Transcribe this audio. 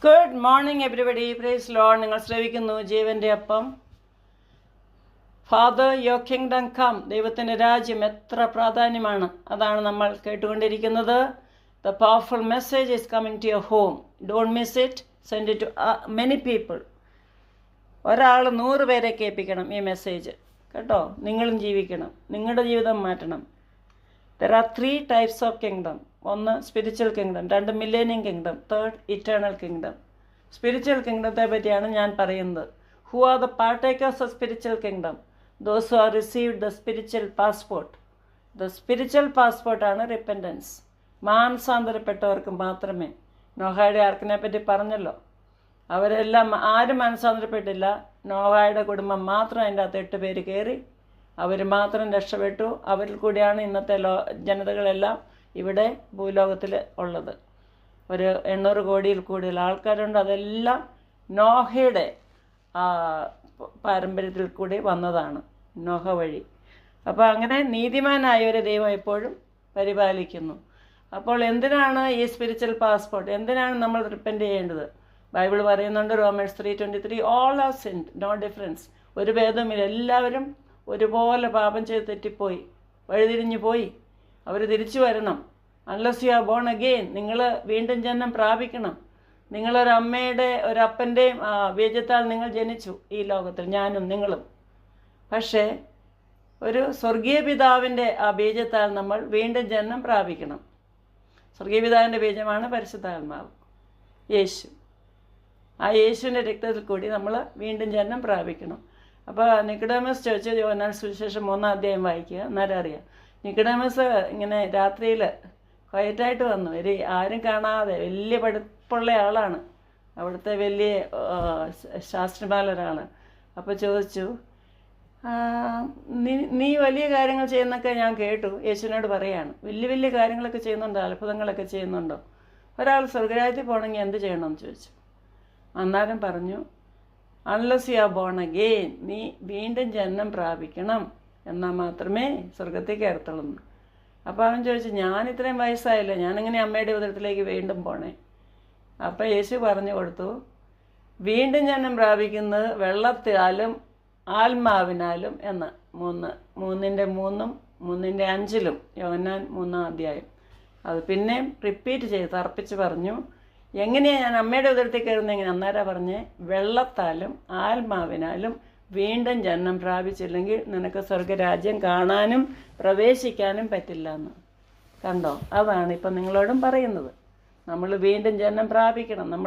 Good morning everybody. Praise Lord. നിങ്ങൾ ശ്രവിക്കുന്നു ജീവൻ്റെ അപ്പം. Father your kingdom come. ദൈവത്തിൻ്റെ രാജ്യം എത്ര പ്രാധാന്യമാണ്, അതാണ് നമ്മൾ കേട്ടുകൊണ്ടിരിക്കുന്നത്. The powerful message is coming to your home. Don't miss it. Send it to many people. ഒരാൾ 100 പേരെ കേൾപ്പിക്കണം ഈ മെസ്സേജ് കേട്ടോ. നിങ്ങളും ജീവിക്കണം, നിങ്ങളുടെ ജീവിതം മാറ്റണം. There are 3 types of kingdom. ഒന്ന് spiritual kingdom, 2 millennium kingdom, 3 eternal kingdom. Spiritual കിങ്ഡത്തെ പറ്റിയാണ് ഞാൻ പറയുന്നത്. Who are the partakers of spiritual kingdom? Those who are received the spiritual passport. The spiritual പാസ്പോർട്ടാണ് റിപ്പൻറ്റൻസ്. മാനസാന്തരപ്പെട്ടവർക്ക് മാത്രമേ. നോഹയുടെ ആർക്കിനെ പറ്റി പറഞ്ഞല്ലോ, അവരെല്ലാം ആരും മാനസാന്തരപ്പെട്ടില്ല. നോഹയുടെ കുടുംബം മാത്രം അതിൻ്റെ അകത്ത് 8 പേര് കയറി, അവർ മാത്രം രക്ഷപ്പെട്ടു. അവരിൽ കൂടിയാണ് ഇന്നത്തെ ജനതകളെല്ലാം ഇവിടെ ഭൂലോകത്തിൽ ഉള്ളത്. ഒരു 800 കോടിയിൽ കൂടുതൽ ആൾക്കാരുണ്ട്. അതെല്ലാം നോഹയുടെ പാരമ്പര്യത്തിൽ കൂടി വന്നതാണ്, നോഹ വഴി. അപ്പോൾ അങ്ങനെ നീതിമാനായവരെ ദൈവം എപ്പോഴും പരിപാലിക്കുന്നു. അപ്പോൾ എന്തിനാണ് ഈ സ്പിരിച്വൽ പാസ്പോർട്ട്? എന്തിനാണ് നമ്മൾ റിപ്പൻറ്റ് ചെയ്യേണ്ടത്? ബൈബിൾ പറയുന്നുണ്ട്, Romans 3:23, all are sinned, no difference. ഒരു ഭേദവുമില്ല, എല്ലാവരും ഒരുപോലെ പാപം ചെയ്ത് തെറ്റിപ്പോയി, വഴിതിരിഞ്ഞു പോയി. അവർ തിരിച്ചു വരണം. Unless you are born again. നിങ്ങൾ വീണ്ടും ജന്മം പ്രാപിക്കണം. നിങ്ങളൊരമ്മയുടെ ഒരപ്പൻ്റെയും ബീജത്താൽ നിങ്ങൾ ജനിച്ചു ഈ ലോകത്തിൽ, ഞാനും നിങ്ങളും. പക്ഷേ ഒരു സ്വർഗീയ പിതാവിൻ്റെ ആ ബീജത്താൽ നമ്മൾ വീണ്ടും ജന്മം പ്രാപിക്കണം. സ്വർഗീയ പിതാവിൻ്റെ ബീജമാണ് പരിശുദ്ധാത്മാവ്, യേശു. ആ യേശുവിൻ്റെ രക്തത്തിൽ കൂടി നമ്മൾ വീണ്ടും ജന്മം പ്രാപിക്കണം. അപ്പോൾ നിക്കോഡെമസ് ചോദിച്ചു, യോഹന്നാൻ സുവിശേഷം 3-ാം അധ്യായം വായിക്കുക, അന്നേരം അറിയാം. നിക്കോഡെമസ് ഇങ്ങനെ രാത്രിയിൽ ക്വയറ്റായിട്ട് വന്നു, ആരും കാണാതെ. വലിയ പഠിപ്പുള്ള ആളാണ്, അവിടുത്തെ വലിയ ശാസ്ത്രജ്ഞന്മാരൊരാൾ. അപ്പോൾ ചോദിച്ചു, നീ വലിയ കാര്യങ്ങൾ ചെയ്യുന്നൊക്കെ ഞാൻ കേട്ടു. യേശുവിനോട് പറയാണ്, വലിയ വലിയ കാര്യങ്ങളൊക്കെ ചെയ്യുന്നുണ്ടോ, അത്ഭുതങ്ങളൊക്കെ ചെയ്യുന്നുണ്ടോ? ഒരാൾ സ്വർഗരാജ്യത്തിൽ പോകണമെങ്കിൽ എന്ത് ചെയ്യണമെന്ന് ചോദിച്ചു. അന്നേരം പറഞ്ഞു, unless you are born again, നീ വീണ്ടും ജന്മം പ്രാപിക്കണം, എന്നാൽ മാത്രമേ സ്വർഗത്തിൽ കയറത്തുള്ളൂ. അപ്പോൾ അവൻ ചോദിച്ചു, ഞാൻ ഇത്രയും വയസ്സായില്ല, ഞാനിങ്ങനെ അമ്മയുടെ ഉദരത്തിലേക്ക് വീണ്ടും പോണേ? അപ്പോൾ യേശു പറഞ്ഞു കൊടുത്തു, വീണ്ടും ജന്മം പ്രാപിക്കുന്നത് വെള്ളത്താലും ആത്മാവിനാലും എന്ന്. 3:3-ഉം 3:5-ലും യോഹന്നാൻ 3-ാം അധ്യായം. അത് പിന്നെയും റിപ്പീറ്റ് ചെയ്ത് തർപ്പിച്ച് പറഞ്ഞു, എങ്ങനെയാണ് ഞാൻ അമ്മയുടെ ഉദരത്തിൽ കയറുന്നത്? എങ്ങനെ? അന്നേരം പറഞ്ഞ്, വെള്ളത്താലും ആത്മാവിനാലും വീണ്ടും ജന്മം പ്രാപിച്ചില്ലെങ്കിൽ നിനക്ക് സ്വർഗരാജ്യം കാണാനും പ്രവേശിക്കാനും പറ്റില്ല എന്ന്. കണ്ടോ? അതാണ് ഇപ്പം നിങ്ങളോടും പറയുന്നത്. നമ്മൾ വീണ്ടും ജന്മം പ്രാപിക്കണം. നമ്മൾ